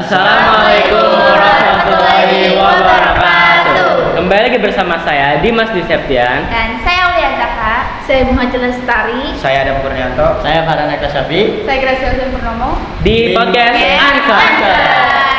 Assalamualaikum warahmatullahi wabarakatuh. Kembali lagi bersama saya Dimas Diseptian Dan saya Aulia Zaka. Saya Muhajir Lestari. Saya Adam Kurnianto. Saya Farhan Ekasyafi. Saya Gracia Husin Purnomo. di podcast Unculture,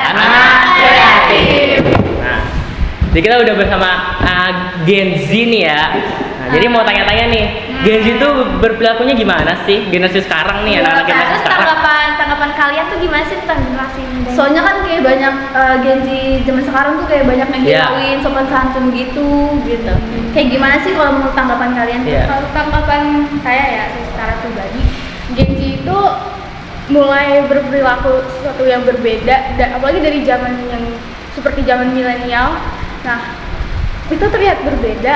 Anak Kreatif. Nah, jadi kita udah bersama Gen Z nih ya. Nah, jadi mau tanya-tanya nih, Gen Z itu berperilakunya gimana sih? Generasi sekarang nih, anak-anak generasi Terus sekarang. tanggapan kalian tuh gimana sih tentang generasi muda? Soalnya kan kayak banyak Gen Z zaman sekarang tuh kayak banyak yang Iya. ngilauin sopan santun gitu. Kayak gimana sih kalau menurut tanggapan kalian? Iya. Kalau tanggapan saya ya secara pribadi, Gen Z itu mulai berperilaku sesuatu yang berbeda, apalagi dari zaman yang seperti zaman milenial. Nah, itu terlihat berbeda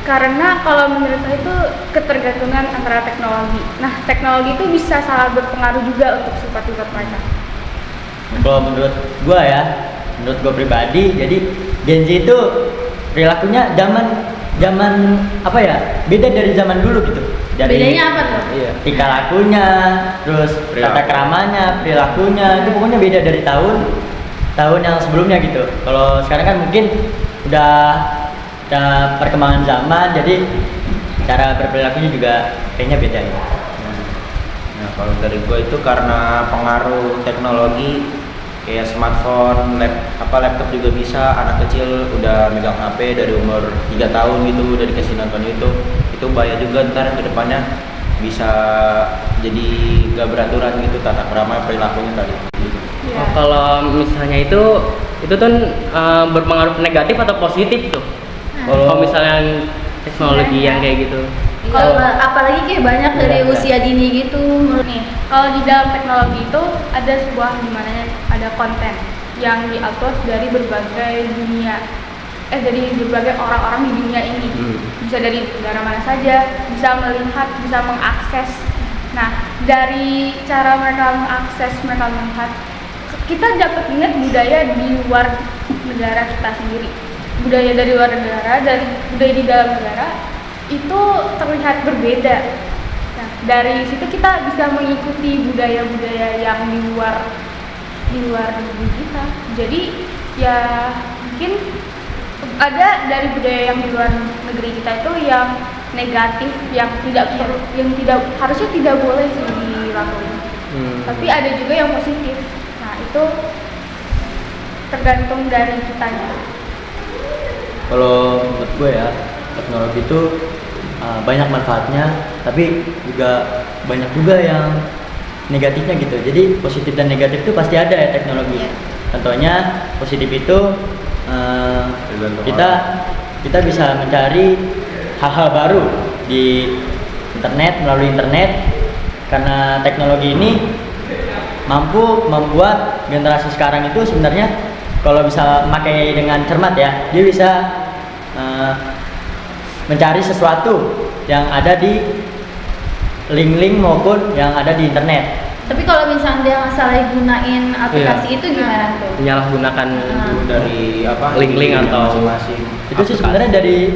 karena kalau menurut saya itu ketergantungan antara teknologi. Nah, teknologi itu bisa sangat berpengaruh juga untuk sifat-sifat mereka. Kalau menurut gua pribadi, jadi Gen Z itu perilakunya zaman apa ya? Beda dari zaman dulu gitu. Dari Bedanya apa tuh? Iya, tingkah lakunya, terus tata keramanya, perilakunya itu pokoknya beda dari tahun yang sebelumnya gitu. Kalau sekarang kan mungkin udah perkembangan zaman, jadi cara berperilakunya juga kayaknya beda ya. Nah, kalau dari gue itu karena pengaruh teknologi kayak smartphone, laptop juga bisa. Anak kecil udah megang HP dari umur 3 tahun gitu, udah dikasih nonton YouTube. Itu bahaya juga ntar ke depannya bisa jadi gak beraturan gitu tata krama perilakunya tadi. Oh, kalau misalnya itu tuh berpengaruh negatif atau positif tuh? Kalau misalnya teknologi yang kayak gitu. Kalau apalagi kayak banyak dari Iya. usia dini gitu. Menurut Nih, kalau di dalam teknologi itu ada sebuah dimana ada konten yang diupload dari berbagai dunia, dari berbagai orang-orang di dunia ini. Bisa dari negara mana saja, bisa melihat, bisa mengakses. Nah, dari cara mereka mengakses, mereka melihat, kita dapat lihat budaya di luar negara kita sendiri. Budaya dari luar negara dan budaya di dalam negara itu terlihat berbeda. Nah, dari situ kita bisa mengikuti budaya-budaya yang di luar negeri kita. Jadi ya mungkin ada dari budaya yang di luar negeri kita itu yang negatif, yang tidak harusnya tidak boleh sih dilakukan. Tapi ada juga yang positif. Nah, itu tergantung dari kitanya. Kalau menurut gue ya, teknologi itu banyak manfaatnya, tapi juga banyak juga yang negatifnya gitu. Jadi positif dan negatif itu pasti ada ya teknologi. Contohnya positif itu kita bisa mencari hal-hal baru di melalui internet, karena teknologi ini mampu membuat generasi sekarang itu sebenarnya kalau bisa memakai dengan cermat ya, dia bisa mencari sesuatu yang ada di link-link maupun yang ada di internet. Tapi kalau misalnya dia nggak salah gunain aplikasi itu gimana tuh? Menyalahgunakan Itu dari link-link atau masing-masing. Itu sih sebenarnya dari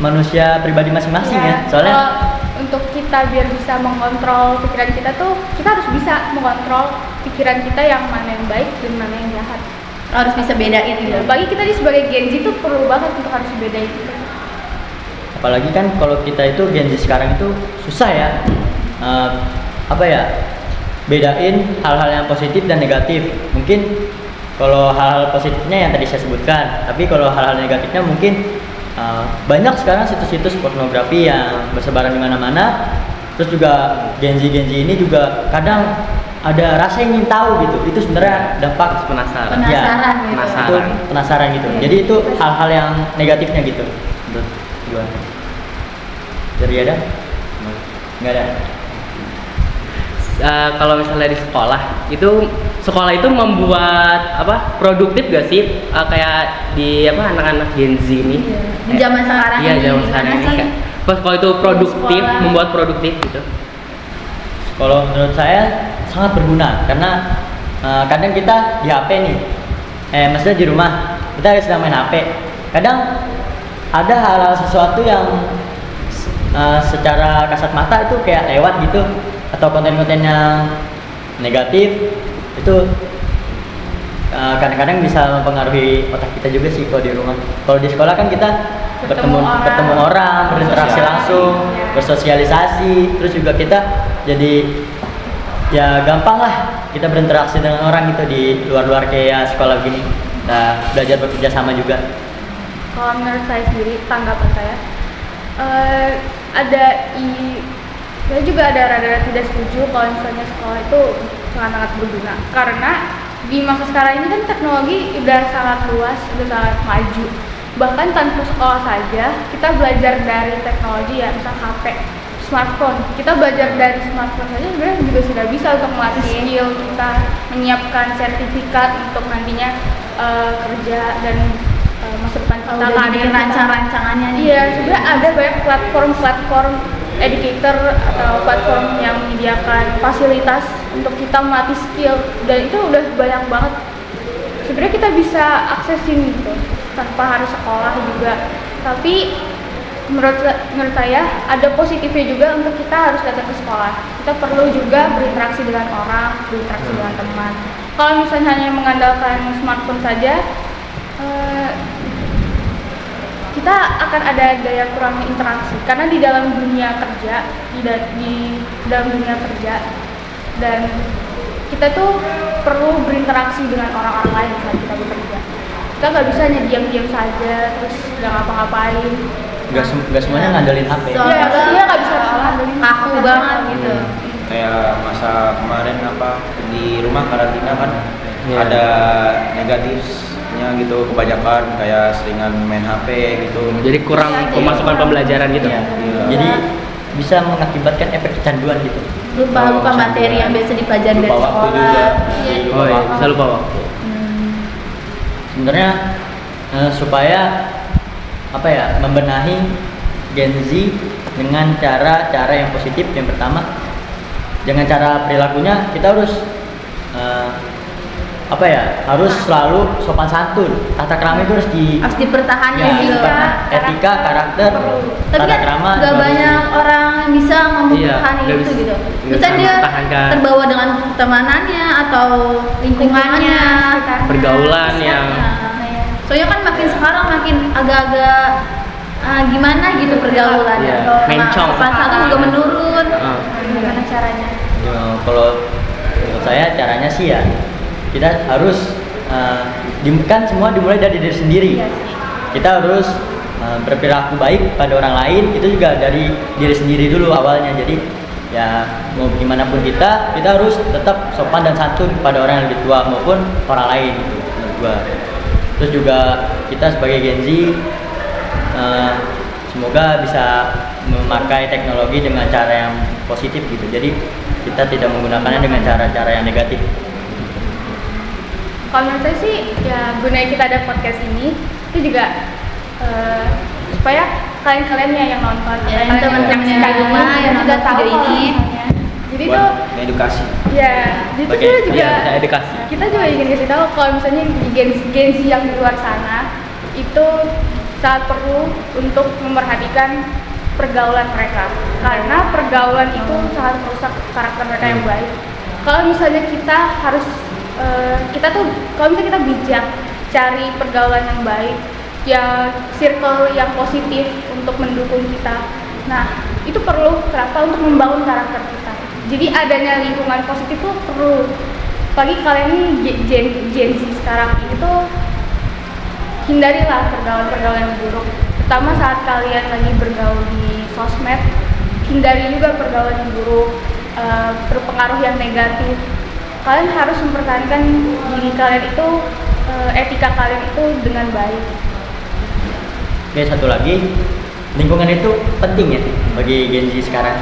manusia pribadi masing-masing ya. Soalnya kalau untuk kita biar bisa mengontrol pikiran kita tuh, kita harus bisa mengontrol pikiran kita yang mana yang baik dan mana yang jahat. Harus bisa bedain gitu. Bagi kita sebagai Gen Z itu perlu banget untuk harus bedain itu. apalagi kan kalau kita itu Gen Z sekarang itu susah ya bedain hal-hal yang positif dan negatif. Mungkin kalau hal-hal positifnya yang tadi saya sebutkan, tapi kalau hal-hal negatifnya mungkin banyak sekarang situs-situs pornografi yang bersebaran di mana-mana. Terus juga Gen Z ini juga kadang ada rasa ingin tahu gitu. Itu sebenarnya dampak penasaran. Penasaran gitu. Itu penasaran gitu. Jadi itu hal-hal yang negatifnya gitu. Menurut gua. Dari ada? Enggak ada. Kalau misalnya di sekolah itu membuat produktif gak sih, kayak di anak-anak Gen Z ini? Di zaman sekarang Iya, ini zaman sekarang gimana ini sih? kan. Pas sekolah itu produktif, Sekolah. membuat produktif gitu. Kalau menurut saya sangat berguna karena kadang kita di HP nih, maksudnya di rumah kita sedang main HP. Kadang ada hal-hal sesuatu yang secara kasat mata itu kayak lewat gitu, atau konten-konten yang negatif itu kadang-kadang bisa mempengaruhi otak kita juga sih kalau di rumah. Kalau di sekolah kan kita bertemu orang, berinteraksi langsung, bersosialisasi, terus juga kita jadi ya gampang lah kita berinteraksi dengan orang gitu di luar-luar kayak sekolah gini. Nah, belajar bekerja sama juga. Kalau menurut saya sendiri, tanggapan saya saya juga ada rada-rada tidak setuju kalau misalnya sekolah itu sangat-sangat berguna, karena di masa sekarang ini kan teknologi udah sangat luas, udah sangat maju. Bahkan tanpa sekolah saja kita belajar dari teknologi ya, misal HP, smartphone. Kita belajar dari smartphone saja sebenarnya juga sudah bisa untuk melatih skill kita, menyiapkan sertifikat untuk nantinya kerja dan masa depan kita. Karir rancang-rancangannya nih. Iya, sebenarnya ada banyak platform educator atau platform yang menyediakan fasilitas untuk kita melatih skill, dan itu udah banyak banget. Sebenarnya kita bisa aksesin gitu tanpa harus sekolah juga. Tapi menurut saya ada positifnya juga untuk kita harus datang ke sekolah. Kita perlu juga berinteraksi dengan orang, berinteraksi dengan teman. Kalau misalnya hanya mengandalkan smartphone saja, kita akan ada daya kurang interaksi, karena di dalam dunia kerja, di dalam dunia kerja, dan kita tuh perlu berinteraksi dengan orang-orang lain saat kita bekerja. Kita nggak bisa hanya diam-diam saja terus nggak ngapa-ngapain. Nggak semuanya ngandelin HP. Iya, nggak bisa ngandelin Kaku banget gitu. Kayak masa kemarin di rumah karantina kan ada negatifnya gitu, kebanyakan kayak seringan main HP gitu. Jadi kurang pemasukan pembelajaran gitu. Iya. Jadi bisa mengakibatkan efek kecanduan gitu. Lupa materi yang biasa dipelajari dari Lupa waktu sekolah. juga. Iya. Oh iya, bisa lupa waktu. Sebenarnya supaya membenahi Gen Z dengan cara yang positif. Yang pertama, dengan cara perilakunya kita harus harus selalu sopan santun. Tata krama itu harus Dipertahankan ya, juga. etika, karakter, Tapi tata kan krama. gak itu banyak harus orang yang bisa mempertahankan Iya, itu gitu. nggak Misalnya bisa dia mempertahankan. terbawa dengan temanannya atau lingkungannya, Pergaulan yang soalnya kan makin sekarang makin agak-agak gimana gitu pergaulan. Iya, Kalau mencong. sopan santun juga menurun. Ah. Gimana caranya? Ya, kalau menurut saya caranya sih ya kita harus kan semua dimulai dari diri sendiri. Kita harus berperilaku baik pada orang lain, itu juga dari diri sendiri dulu awalnya. Jadi ya mau gimana pun kita harus tetap sopan dan santun pada orang yang lebih tua maupun orang lain gitu, menurut gua. Terus juga kita sebagai Gen Z semoga bisa memakai teknologi dengan cara yang positif gitu. Jadi kita tidak menggunakannya dengan cara-cara yang negatif. Kalau menurut saya sih ya gunanya kita ada podcast ini itu juga supaya kalian yang nonton, Ya, yang teman-teman yang di rumah yang juga nonton tahu video kalau ini. misalnya. Jadi Buat tuh edukasi. ya, itu Oke, kita juga Iya, edukasi. kita juga ingin kasih tahu kalau misalnya di Gen Z yang di luar sana itu sangat perlu untuk memperhatikan pergaulan mereka, karena pergaulan itu sangat merusak karakter mereka yang baik. Kalau misalnya kita harus kalau misalnya kita bijak cari pergaulan yang baik, ya circle yang positif untuk mendukung kita. Nah, itu perlu kenapa? Untuk membangun karakter kita. Jadi adanya lingkungan positif tuh perlu. Bagi kalian ini Gen Z sekarang ini tuh hindarilah pergaulan-pergaulan yang buruk. Pertama saat kalian lagi bergaul di sosmed, hindari juga pergaulan yang buruk, berpengaruh yang negatif. Kalian harus mempertahankan diri kalian itu, etika kalian itu dengan baik. Oke, satu lagi, lingkungan itu penting ya bagi Gen Z sekarang.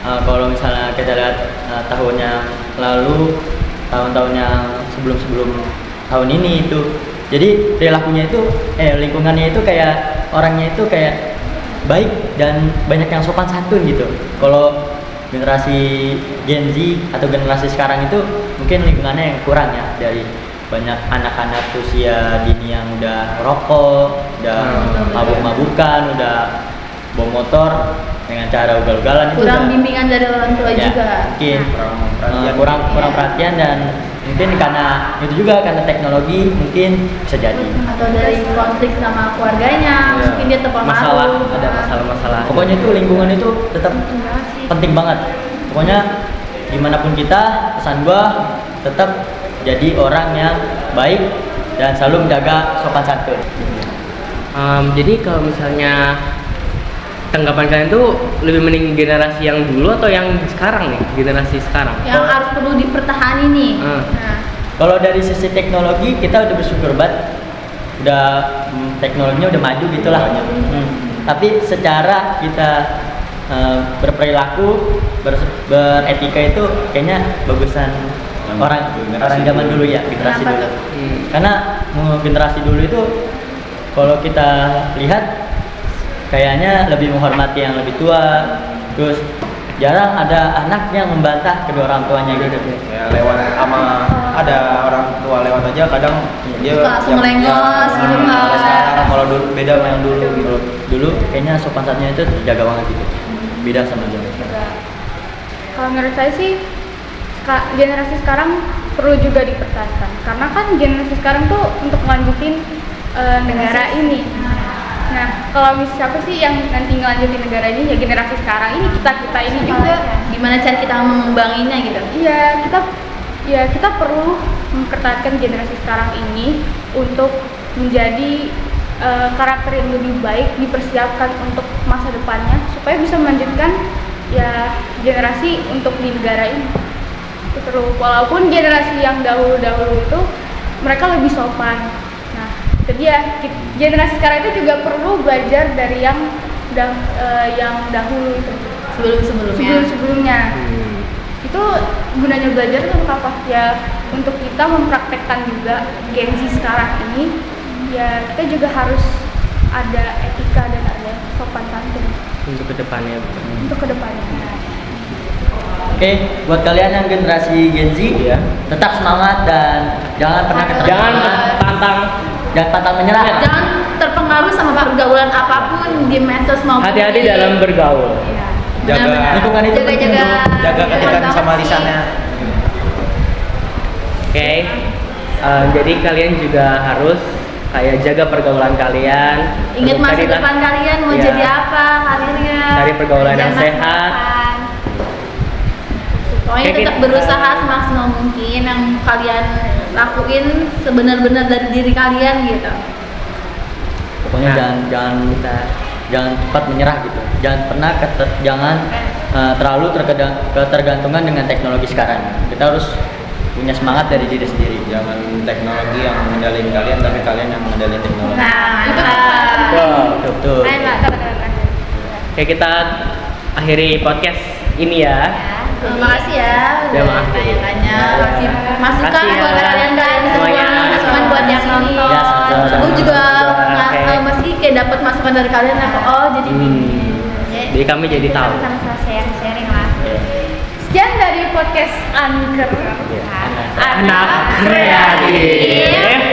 Kalau misalnya kita lihat tahun yang lalu, tahun-tahun yang sebelum tahun ini itu, jadi perilakunya itu, lingkungannya itu kayak orangnya itu kayak baik dan banyak yang sopan santun gitu. Kalau generasi Gen Z atau generasi sekarang itu mungkin lingkungannya yang kurang ya, dari banyak anak-anak usia dini yang udah rokok, udah mabuk-mabukan, udah bawa motor dengan cara ugal-ugalan itu Kurang udah, bimbingan dari orang tua ya, juga. mungkin Kurang perhatian. kurang perhatian dan Mungkin karena itu juga, karena teknologi mungkin bisa jadi. Atau dari konflik sama keluarganya, Iya. mungkin dia terpengaruh. Masalah, ada masalah-masalah. Pokoknya itu lingkungan itu tetap penting banget. Pokoknya dimanapun kita, pesan gua tetap jadi orang yang baik dan selalu menjaga sopan santun. Jadi kalau misalnya tanggapan kalian tuh lebih mending generasi yang dulu atau yang sekarang nih, generasi sekarang? Yang harus perlu dipertahani nih. Hmm. Nah, Kalau dari sisi teknologi kita udah bersyukur banget, udah teknologinya udah maju gitulah. Tapi secara kita berperilaku, beretika itu kayaknya bagusan orang zaman dulu ya, generasi Kenapa dulu. tuh? Karena generasi dulu itu kalau kita lihat kayaknya lebih menghormati yang lebih tua, terus jarang ada anak yang membantah kedua orang tuanya gitu. Ya lewat sama ada orang tua lewat aja kadang dia Langsung melengos gitu, kalau Kak. sekarang kalau dulu beda sama yang dulu gitu. Dulu kayaknya sopan santunnya itu terjaga banget gitu. Beda sama zaman sekarang. Kalau menurut saya sih generasi sekarang perlu juga dipertahankan karena kan generasi sekarang tuh untuk melanjutin negara ini. Nah, kalau siapa sih yang nanti ngelanjutin negara ini ya generasi sekarang ini, kita ini juga. Gimana cara kita mengembanginya gitu? Iya, kita perlu mempertahankan generasi sekarang ini untuk menjadi karakter yang lebih baik, dipersiapkan untuk masa depannya supaya bisa melanjutkan ya generasi untuk di negara ini. Itu perlu, walaupun generasi yang dahulu itu mereka lebih sopan. Nah, itu dia, generasi sekarang itu juga perlu belajar dari yang dahulu itu. Sebelum-sebelumnya. Itu gunanya belajar itu untuk apa? Ya untuk kita mempraktekkan juga Gen Z sekarang ini. Ya kita juga harus ada etika dan ada sopan santun Untuk kedepannya. untuk kedepannya. Oke, buat kalian yang generasi Gen Z, Iya. tetap semangat dan jangan pernah Jangan pantang menyerah. Jangan terpengaruh sama pergaulan apapun di medsos maupun hati-hati di- dalam bergaul. Iya. Jaga Benar-benar. lingkungan itu penting, jaga ketikan sama lisannya. Oke. Jadi kalian juga harus kayak jaga pergaulan kalian. Ingat masa Carilah- depan kalian mau Iya. jadi apa karirnya. Cari pergaulan yang Jangan sehat. masa-depan. Pokoknya Kayak tetap gitu. berusaha semaksimal mungkin yang kalian lakuin sebenar-benar dari diri kalian gitu. Pokoknya Nah. jangan cepat menyerah gitu. Jangan pernah terlalu ketergantungan dengan teknologi sekarang. Kita harus punya semangat dari diri sendiri. Jangan teknologi yang mengendalikan kalian tapi kalian yang mengendalikan teknologi. Nah, itu Betul. Lain lah kata-kata. Oke, kita akhiri podcast ini ya. terima kasih ya Ya, udah maaf. tanya-tanya, Ya. kasih masukan Makasih ya. buat kalian semua, Semuanya. masukan buat yang nonton. Ya, sama-sama. Aku juga Oke. meski kayak dapat masukan dari kalian aku jadi gini. Jadi kami jadi tahu. Sama-sama sharing lah. Sekian dari podcast Anchor. Anak kreatif.